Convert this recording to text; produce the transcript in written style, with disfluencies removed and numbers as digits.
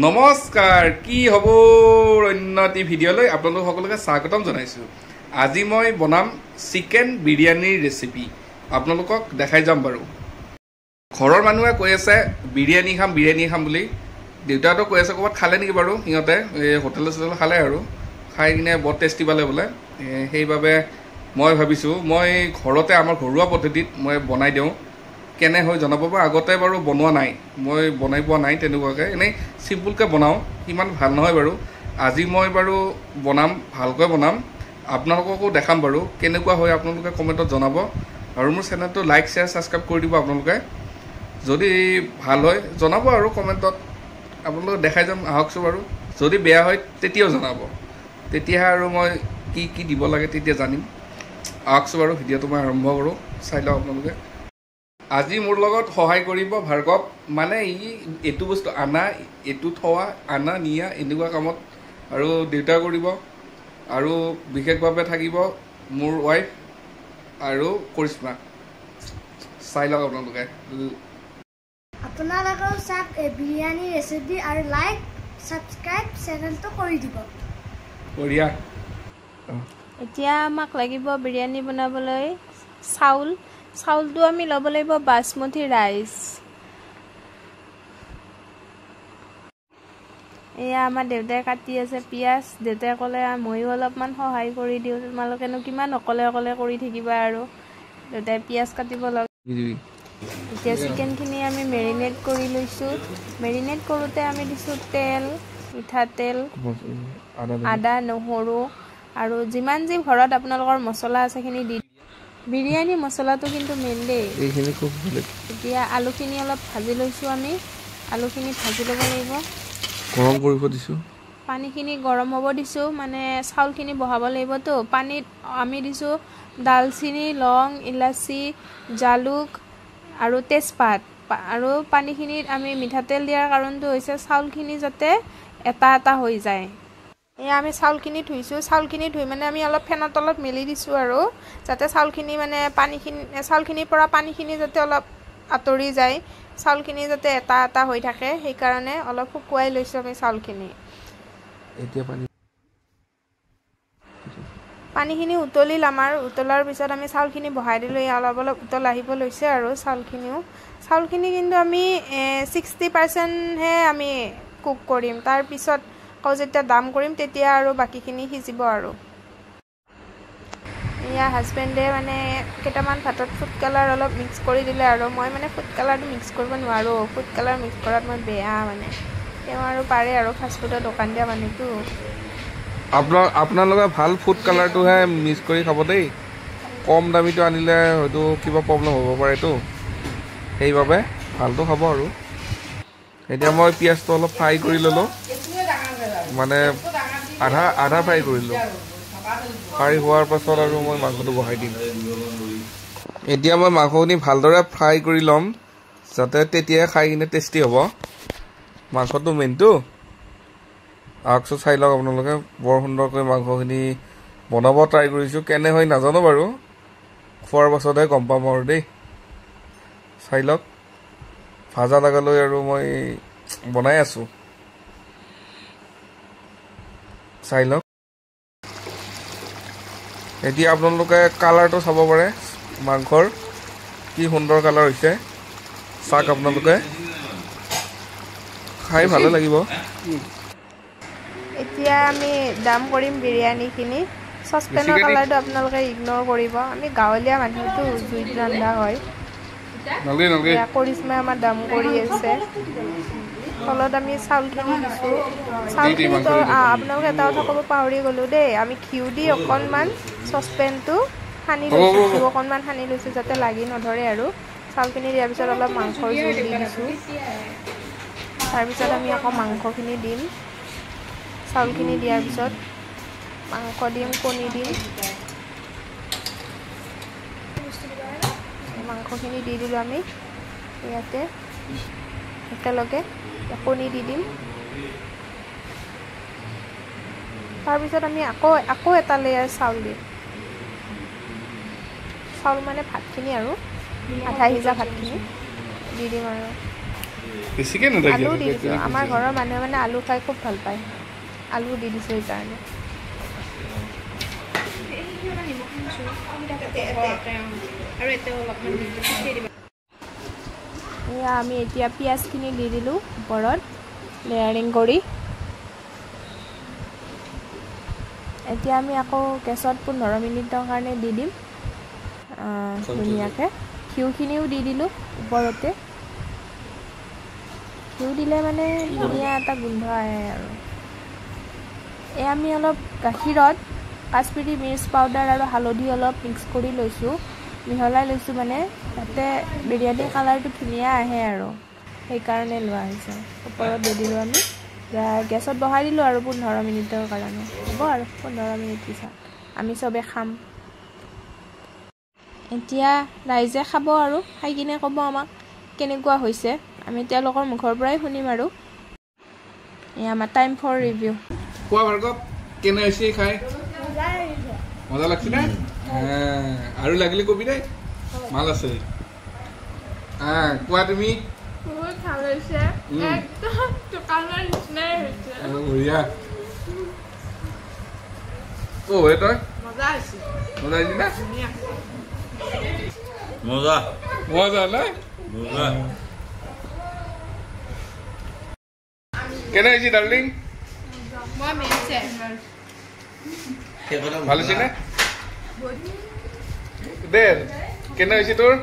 নমস্কাৰ কি হ'ব অন্যটি ভিডিঅ'লৈ আপোনালোক সকলোকে স্বাগতম জনাইছোঁ। আজি মই বনাম চিকেন বিৰিয়ানীৰ ৰেচিপি আপোনালোকক দেখাই যাম বাৰু। ঘৰৰ মানুহে কৈ আছে বিৰিয়ানী খাম বুলি। দেউতাটো কৈ আছে ক'ৰবাত খালে নেকি বাৰু, সিহঁতে হোটেল খালে আৰু খাই কিনে বৰ টেষ্টি পালে বোলে। সেইবাবে মই ভাবিছোঁ মই ঘৰতে আমাৰ ঘৰুৱা পদ্ধতিত মই বনাই দিওঁ, কেনে হয় জনাব বাৰু। আগতে বাৰু বনোৱা নাই, মই বনাই পোৱা নাই তেনেকুৱাকৈ, এনেই চিম্পুলকৈ বনাওঁ, সিমান ভাল নহয় বাৰু। আজি মই বাৰু বনাম, ভালকৈ বনাম, আপোনালোককো দেখাম বাৰু কেনেকুৱা হয়। আপোনালোকে কমেণ্টত জনাব আৰু মোৰ চেনেলটো লাইক শ্বেয়াৰ ছাবস্ক্ৰাইব কৰি দিব আপোনালোকে। যদি ভাল হয় জনাব আৰু কমেণ্টত, আপোনালোকে দেখাই যাম আহকচোন বাৰু। যদি বেয়া হয় তেতিয়াও জনাব, তেতিয়াহে আৰু মই কি কি দিব লাগে তেতিয়া জানিম। আহকচোন বাৰু, ভিডিঅ'টো মই আৰম্ভ কৰোঁ, চাই লওক আপোনালোকে। আজি মোৰ লগত সহায় কৰিব ভাৰ্গৱ, মানে এইটো বস্তু আনা, এইটো থোৱা, আনা নিয়া এনেকুৱা কামত, আৰু দেউতা কৰিব, আৰু বিশেষভাৱে থাকিব মোৰ ৱাইফ আৰু কৰিশ্মা। চাই লওক আপোনালোকে। আপোনালোকেও চাওক বিৰিয়ানী ৰেচিপি আৰু লাইক ছাবস্ক্ৰাইব চেনেলটো কৰি দিব। বঢ়িয়া। এতিয়া আমাক লাগিব বিৰিয়ানী বনাবলৈ চাউলটো আমি ল'ব লাগিব বাসমতি ৰাইচ। এয়া আমাৰ দেউতাই কাটি আছে পিঁয়াজ। দেউতাই ক'লে ময়ো অলপমান সহায় কৰি দিওঁ, তোমালোকেনো কিমান অকলে কৰি থাকিবা আৰু। দেউতাই পিঁয়াজ কাটিব লাগে। এতিয়া চিকেনখিনি আমি মেৰিনেট কৰি লৈছোঁ। মেৰিনেট কৰোঁতে আমি দিছোঁ তেল, মিঠাতেল, আদা, নহৰু আৰু যিমান যি ঘৰত আপোনালোকৰ মছলা আছে সেইখিনি দি। বিৰিয়ানী মছলাটো কিন্তু মেইন দেই। এতিয়া আলুখিনি অলপ ভাজি লৈছোঁ আমি। আলুখিনি ভাজি ল'ব লাগিব, গৰম কৰিব দিছোঁ, পানীখিনি গৰম হ'ব দিছোঁ, মানে চাউলখিনি বহাব লাগিবতো। পানীত আমি দিছোঁ দালচিনি, লং, ইলাচি, জালুক আৰু তেজপাত। আৰু পানীখিনিত আমি মিঠাতেল দিয়াৰ কাৰণটো হৈছে চাউলখিনি যাতে এটা হৈ যায়। এয়া আমি চাউলখিনি ধুইছোঁ। চাউলখিনি ধুই মানে আমি অলপ ফেনৰ তলত মেলি দিছোঁ আৰু যাতে চাউলখিনিৰ পৰা পানীখিনি যাতে অলপ আঁতৰি যায়, চাউলখিনি যাতে এটা হৈ থাকে, সেইকাৰণে অলপ শুকুৱাই লৈছোঁ আমি চাউলখিনি। এতিয়া পানীখিনি উতলিল আমাৰ। উতলাৰ পিছত আমি চাউলখিনি বহাই দিলোঁ। অলপ উতল আহিব লৈছে আৰু চাউলখিনি কিন্তু আমি 60%হে আমি কুক কৰিম। তাৰপিছত আকৌ যেতিয়া দাম কৰিম তেতিয়া আৰু বাকীখিনি সিজিব আৰু। এয়া হাজবেণ্ডে মানে কেইটামান ভাতত ফুড কালাৰ অলপ মিক্স কৰি দিলে আৰু মই মানে ফুড কালাৰটো মিক্স কৰিব নোৱাৰোঁ। ফুড কালাৰ মিক্স কৰাত মই বেয়া, মানে তেওঁ আৰু পাৰে আৰু ফাষ্টফুডৰ দোকান দিয়া মানুহটো। আপোনালোকে ভাল ফুড কালাৰটোহে মিক্স কৰি খাব দেই। কম দামীটো আনিলে হয়তো কিবা প্ৰব্লেম হ'ব পাৰেতো, সেইবাবে ভালটো খাব আৰু। এতিয়া মই পিঁয়াজটো অলপ ফ্ৰাই কৰি ল'লোঁ, মানে আধা ফ্ৰাই কৰিলোঁ। ফ্ৰাই হোৱাৰ পাছত আৰু মই মাংসটো বহাই দিম। এতিয়া মই মাংসখিনি ভালদৰে ফ্ৰাই কৰি ল'ম, যাতে তেতিয়াই খাই কিনে টেষ্টি হ'ব। মাংসটো মেইনটো। আহকচোন চাই লওক আপোনালোকে। বৰ সুন্দৰকৈ মাংসখিনি বনাব ট্ৰাই কৰিছোঁ, কেনে হয় নাজানো বাৰু, খোৱাৰ পাছতহে গম পাম আৰু দেই। চাই লওক, ভাজা লগালৈ আৰু মই বনাই আছোঁ, চাই লওক। এতিয়া আপোনালোকে কালাৰটো চাব পাৰে মাংসৰ, কি সুন্দৰ কালাৰ হৈছে। চাওক আপোনালোকে, খাই ভালে লাগিব। এতিয়া আমি দাম কৰিম বিৰিয়ানীখিনি। চচপেনৰ কালাৰটো আপোনালোকে ইগন'ৰ কৰিব, আমি গাঁৱলীয়া মানুহটো জুইত ৰন্ধা হয়। কৰিশ্মাই আমাৰ দাম কৰি আছে। তলত আমি চাউলখিনি দিছোঁ। চাউলখিনিতো আপোনালোকে এটা কথা ক'ব পাহৰি গ'লোঁ দেই, আমি ঘিউ দি অকণমান চচপেনটো সানি লৈছোঁ, ঘিউ অকণমান সানি লৈছোঁ যাতে লাগি নধৰে আৰু। চাউলখিনি দিয়াৰ পিছত অলপ মাংসৰ জোল দি দিছোঁ। তাৰপিছত আমি আকৌ মাংসখিনি দিম। চাউলখিনি দিয়াৰ পিছত মাংস দিম, কণী দিম। মাংসখিনি দি দিলোঁ আমি ইয়াতে একেলগে, কণী দি দিম। তাৰপিছত আমি আকৌ এটা লেয়াৰ চাউল দিম। চাউল মানে ভাতখিনি আৰু আধা সিজা ভাতখিনি দি দিম আৰু বেছিকৈ নাথাকে আলু দি দিছোঁ আমাৰ ঘৰৰ মানুহে মানে আলু খাই খুব ভাল পায় আলু দি দিছোঁ সেইকাৰণে এয়া আমি এতিয়া পিঁয়াজখিনি দি দিলোঁ ওপৰত লেয়াৰিং কৰি এতিয়া আমি আকৌ গেছত 15 মিনিটৰ কাৰণে দি দিম ধুনীয়াকৈ ঘিউখিনিও দি দিলোঁ ওপৰতে ঘিউ দিলে মানে ধুনীয়া এটা গোন্ধ আহে আৰু এই আমি অলপ গাখীৰত কাশ্মীৰী মিৰ্চ পাউডাৰ আৰু হালধি অলপ মিক্স কৰি লৈছোঁ মিহলাই লৈছোঁ মানে যাতে বিৰিয়ানীৰ কালাৰটো ধুনীয়া আহে আৰু সেইকাৰণে লোৱা হৈছে ওপৰত দি দিলোঁ আমি গেছত বহাই দিলোঁ আৰু 15 মিনিটৰ কাৰণে হ'ব আৰু 15 মিনিট পিছত আমি চবে খাম এতিয়া ৰাইজে খাব আৰু খাই কিনে ক'ব আমাক কেনেকুৱা হৈছে আমি তেওঁলোকৰ মুখৰ পৰাই শুনিম আৰু এই আমাৰ টাইম ফৰ ৰিভিউ কোৱা ভাৰ্গৱ কেনে হৈছে খাই মজা লাগছে না আৰু লাগিলে কবি দে ভাল আছে কোৱা তুমি বহুত ভাল হৈছে একদম দোকানৰ নিচিনাই হৈছে বঢ়িয়া তই মজা হৈছে মজা হৈছে না মজা মজা না মজা কেনে হৈছে ডাৰ্লিং মই মেৰিছে ভাল হৈছে নে দে কেনে হৈছে তোৰ